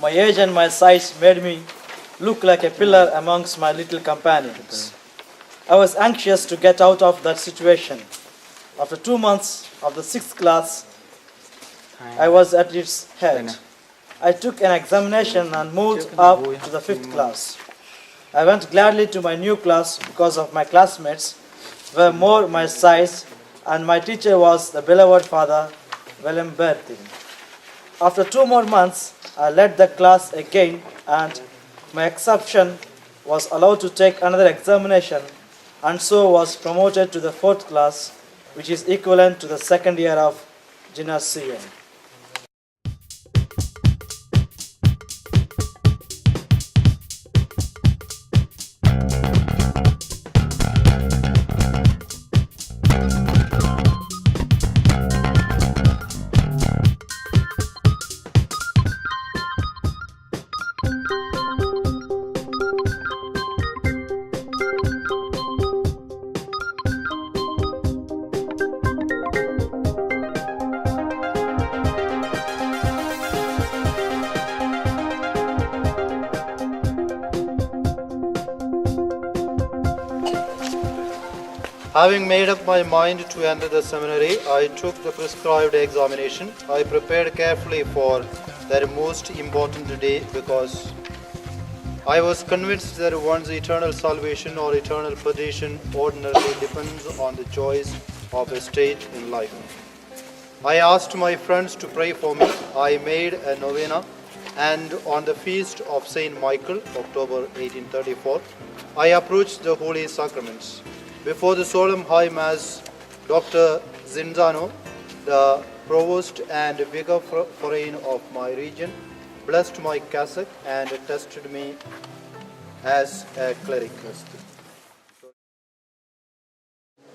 My age and my size made me look like a pillar amongst my little companions. I was anxious to get out of that situation. After 2 months of the 6th class, I was at its head. I took an examination and moved up to the 5th class. I went gladly to my new class because of my classmates were more my size, and my teacher was the beloved Father Willem Bertin. After 2 more months, I led the class again, and my exception was allowed to take another examination, and so was promoted to the 4th class, which is equivalent to the 2nd year of gymnasium. Having made up my mind to enter the seminary, I took the prescribed examination. I prepared carefully for that most important day because I was convinced that one's eternal salvation or eternal perdition ordinarily depends on the choice of a state in life. I asked my friends to pray for me. I made a novena, and on the feast of Saint Michael, October 1834, I approached the Holy Sacraments. Before the solemn high mass, Dr. Zinzano, the provost and vicar foreign of my region, blessed my cassock and tested me as a cleric.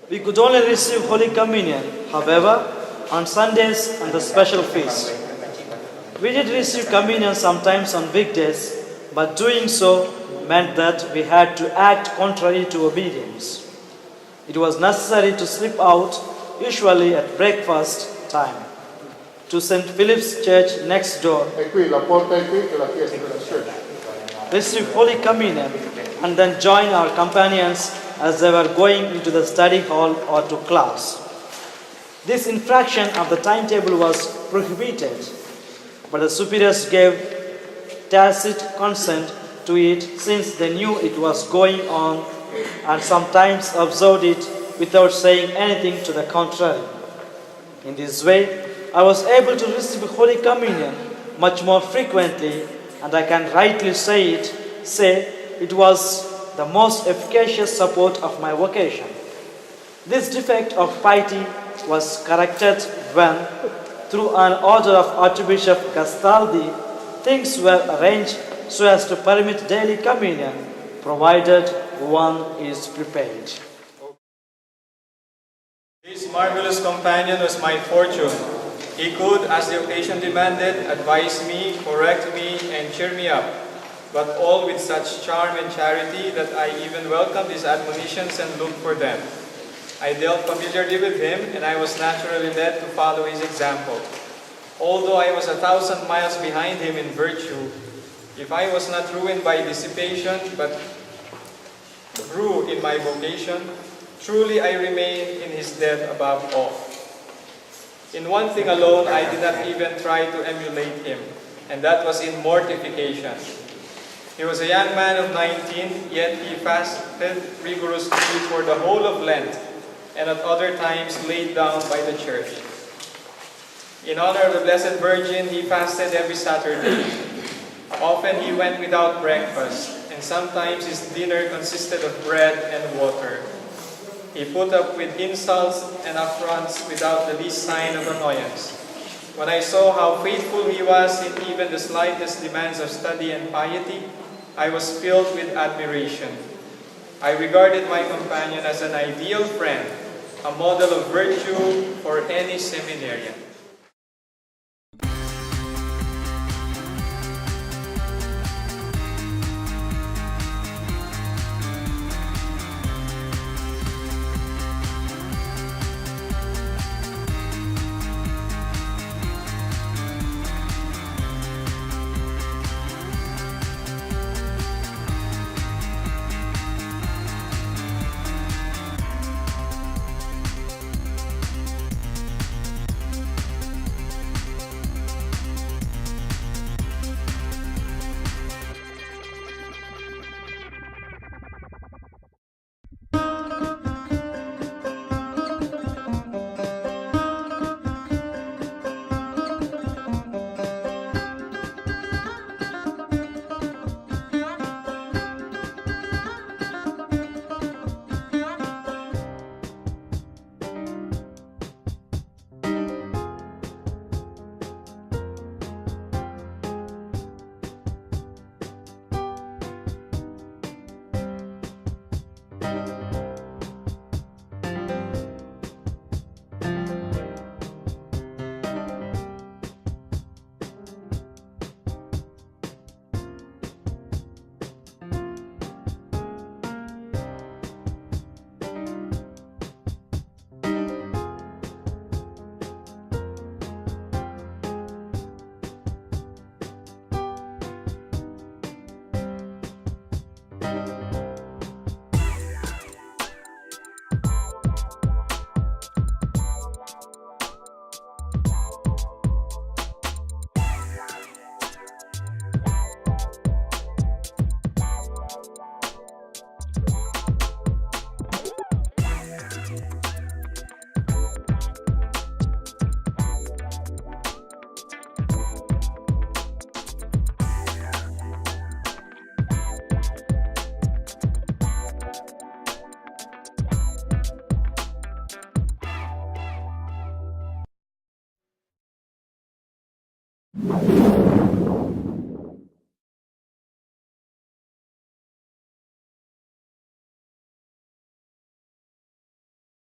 We could only receive Holy Communion, however, on Sundays and the special feast. We did receive communion sometimes on weekdays, but doing so meant that we had to act contrary to obedience. It was necessary to slip out, usually at breakfast time, to St. Philip's Church next door, receive Holy Communion, and then join our companions as they were going into the study hall or to class. This infraction of the timetable was prohibited, but the superiors gave tacit consent to it since they knew it was going on, and sometimes observed it without saying anything to the contrary. In this way, I was able to receive Holy Communion much more frequently, and I can rightly say it was the most efficacious support of my vocation. This defect of piety was corrected when, through an order of Archbishop Castaldi, things were arranged so as to permit daily communion, provided one is prepared. This marvelous companion was my fortune. He could, as the occasion demanded, advise me, correct me, and cheer me up, but all with such charm and charity that I even welcomed his admonitions and looked for them. I dealt familiarly with him, and I was naturally led to follow his example. Although I was 1,000 miles behind him in virtue, if I was not ruined by dissipation, but grew in my vocation, truly I remain in his debt above all. In one thing alone, I did not even try to emulate him, and that was in mortification. He was a young man of 19, yet he fasted rigorously for the whole of Lent, and at other times laid down by the church. In honor of the Blessed Virgin, he fasted every Saturday. Often he went without breakfast, and sometimes his dinner consisted of bread and water. He put up with insults and affronts without the least sign of annoyance. When I saw how faithful he was in even the slightest demands of study and piety, I was filled with admiration. I regarded my companion as an ideal friend, a model of virtue for any seminarian.